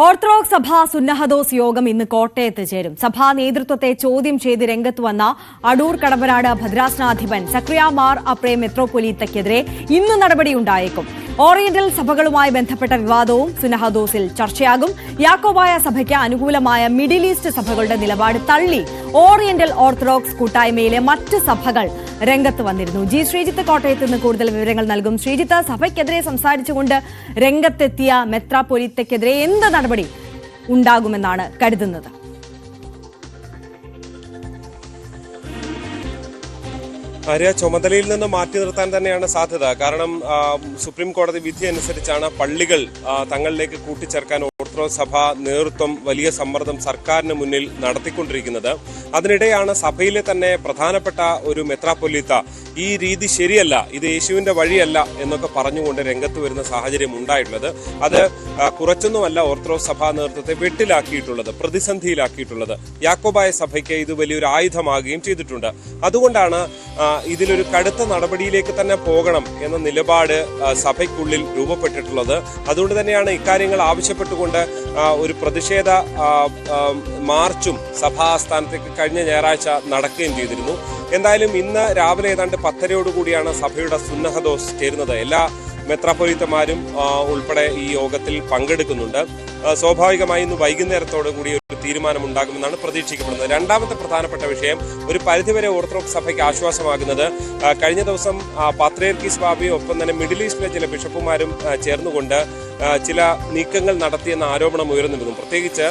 Orthodox സഭ സുന്നഹദോസ് യോഗം ഇന്ന് കോട്ടയത്ത് ചേരും. സഭാ നേതൃത്വത്തെ ചോദ്യം ചെയ്ത് രംഗത്ത് വന്ന അടൂർ കടമ്പനാട് ഭദ്രാസനാധിപൻ സക്രിയ മാർ അപ്രേ മെത്രോപൊലീത്തയ്ക്കെതിരെ ഇന്ന് നടപടിയുണ്ടായേക്കും. ഓറിയന്റൽ സഭകളുമായി ബന്ധപ്പെട്ട വിവാദവും സുന്നഹദോസിൽ ചർച്ചയാകും. യാക്കോബായ സഭയ്ക്ക് അനുകൂലമായ മിഡിൽ ഈസ്റ്റ് സഭകളുടെ നിലപാട് തള്ളി ഓറിയന്റൽ ഓർത്തഡോക്സ് കൂട്ടായ്മയിലെ മറ്റ് സഭകൾ രംഗത്ത് വന്നിരുന്നു. ജി ശ്രീജിത്ത് കോട്ടയത്ത് നിന്ന് കൂടുതൽ വിവരങ്ങൾ നൽകും. ശ്രീജിത്ത്, സഭയ്ക്കെതിരെ സംസാരിച്ചുകൊണ്ട് രംഗത്തെത്തിയ മെത്രാപൊലീത്തയ്ക്കെതിരെ എന്ത് നടപടി ഉണ്ടാകുമെന്നാണ് കരുതുന്നത്? ചുമതലയിൽ നിന്ന് മാറ്റി നിർത്താൻ തന്നെയാണ് സാധ്യത. കാരണം സുപ്രീം കോടതി വിധി അനുസരിച്ചാണ് പള്ളികൾ തങ്ങളിലേക്ക് കൂട്ടിച്ചേർക്കാൻ ഓർത്തഡോക്സ് സഭ നേതൃത്വം വലിയ സമ്മർദ്ദം സർക്കാരിന് മുന്നിൽ നടത്തിക്കൊണ്ടിരിക്കുന്നത്. അതിനിടെയാണ് സഭയിലെ തന്നെ പ്രധാനപ്പെട്ട ഒരു മെത്രാപൊലീത്ത ഈ രീതി ശരിയല്ല, ഇത് യേശുവിന്റെ വഴിയല്ല എന്നൊക്കെ പറഞ്ഞുകൊണ്ട് രംഗത്ത് വരുന്ന സാഹചര്യം ഉണ്ടായിട്ടുള്ളത്. അത് കുറച്ചൊന്നുമല്ല ഓർത്തഡോക്സ് സഭാ നേതൃത്വത്തെ വെട്ടിലാക്കിയിട്ടുള്ളത്, പ്രതിസന്ധിയിലാക്കിയിട്ടുള്ളത്. യാക്കോബായ സഭയ്ക്ക് ഇത് വലിയൊരു ആയുധമാകുകയും ചെയ്തിട്ടുണ്ട്. അതുകൊണ്ടാണ് ഇതിലൊരു കടുത്ത നടപടിയിലേക്ക് തന്നെ പോകണം എന്ന നിലപാട് സഭയ്ക്കുള്ളിൽ രൂപപ്പെട്ടിട്ടുള്ളത്. അതുകൊണ്ട് തന്നെയാണ് ഇക്കാര്യങ്ങൾ ആവശ്യപ്പെട്ടുകൊണ്ട് ഒരു പ്രതിഷേധ മാർച്ചും സഭാസ്ഥാനത്തേക്ക് കഴിഞ്ഞ ഞായറാഴ്ച നടക്കുകയും ചെയ്തിരുന്നു. എന്തായാലും ഇന്ന് രാവിലെ ഏതാണ്ട് 10:30 സഭയുടെ സുന്നഹദോസ് ചേരുന്നത്. എല്ലാ മെത്രാപൊലീത്തമാരും ഉൾപ്പെടെ ഈ യോഗത്തിൽ പങ്കെടുക്കുന്നുണ്ട്. സ്വാഭാവികമായി ഇന്ന് വൈകുന്നേരത്തോടു കൂടി ഒരു തീരുമാനമുണ്ടാകുമെന്നാണ് പ്രതീക്ഷിക്കപ്പെടുന്നത്. രണ്ടാമത്തെ പ്രധാനപ്പെട്ട വിഷയം, ഒരു പരിധിവരെ ഓർത്തഡോക്സ് സഭയ്ക്ക് ആശ്വാസമാകുന്നത് കഴിഞ്ഞ ദിവസം പാത്രിയർക്കീസ് ബാബയും ഒപ്പം തന്നെ മിഡിൽ ഈസ്റ്റിലെ ചില ബിഷപ്പുമാരും ചേർന്നുകൊണ്ട് ചില നീക്കങ്ങൾ നടത്തിയെന്ന ആരോപണം ഉയർന്നിരുന്നു. പ്രത്യേകിച്ച്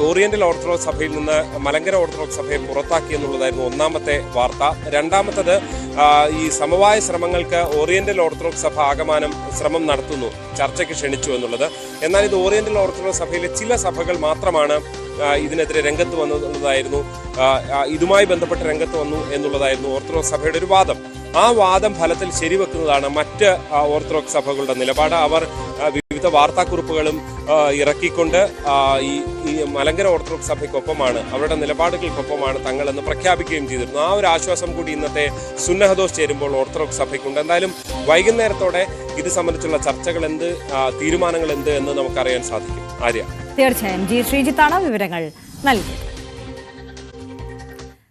ഓറിയന്റൽ ഓർത്തഡോക്സ് സഭയിൽ നിന്ന് മലങ്കര ഓർത്തഡോക്സ് സഭയെ പുറത്താക്കി എന്നുള്ളതായിരുന്നു ഒന്നാമത്തെ വാർത്ത. രണ്ടാമത്തത്, ഈ സമവായ ശ്രമങ്ങൾക്ക് ഓറിയന്റൽ ഓർത്തഡോക്സ് സഭ ആകമാനം ശ്രമം നടത്തുന്നു, ചർച്ചയ്ക്ക് ക്ഷണിച്ചു എന്നുള്ളത്. എന്നാൽ ഇത് ഓറിയന്റൽ ഓർത്തഡോക്സ് സഭയിലെ ചില സഭകൾ മാത്രമാണ് ഇതിനെതിരെ രംഗത്ത് വന്നതായിരുന്നു, ഇതുമായി ബന്ധപ്പെട്ട് രംഗത്ത് വന്നു എന്നുള്ളതായിരുന്നു ഓർത്തഡോക്സ് സഭയുടെ ഒരു വാദം. ആ വാദം ഫലത്തിൽ ശരിവെക്കുന്നതാണ് മറ്റ് ഓർത്തഡോക്സ് സഭകളുടെ നിലപാട്. അവർ വിവിധ വാർത്താക്കുറിപ്പുകളും ഇറക്കിക്കൊണ്ട് ഈ മലങ്കര ഓർത്തഡോക്സ് സഭയ്ക്കൊപ്പമാണ്, അവരുടെ നിലപാടുകൾക്കൊപ്പമാണ് തങ്ങളെന്ന് പ്രഖ്യാപിക്കുകയും ചെയ്തിരുന്നു. ആ ഒരു ആശ്വാസം കൂടി ഇന്നത്തെ സുന്നഹദോസ് ചേരുമ്പോൾ ഓർത്തഡോക്സ് സഭയ്ക്കുണ്ട്. എന്തായാലും വൈകുന്നേരത്തോടെ ഇത് സംബന്ധിച്ചുള്ള ചർച്ചകൾ എന്ത്, തീരുമാനങ്ങൾ എന്ത് എന്ന് നമുക്കറിയാൻ സാധിക്കും. ആര്യ, തീർച്ചയായും ജി ശ്രീജിത്താണ് വിവരങ്ങൾ നൽകിയത്.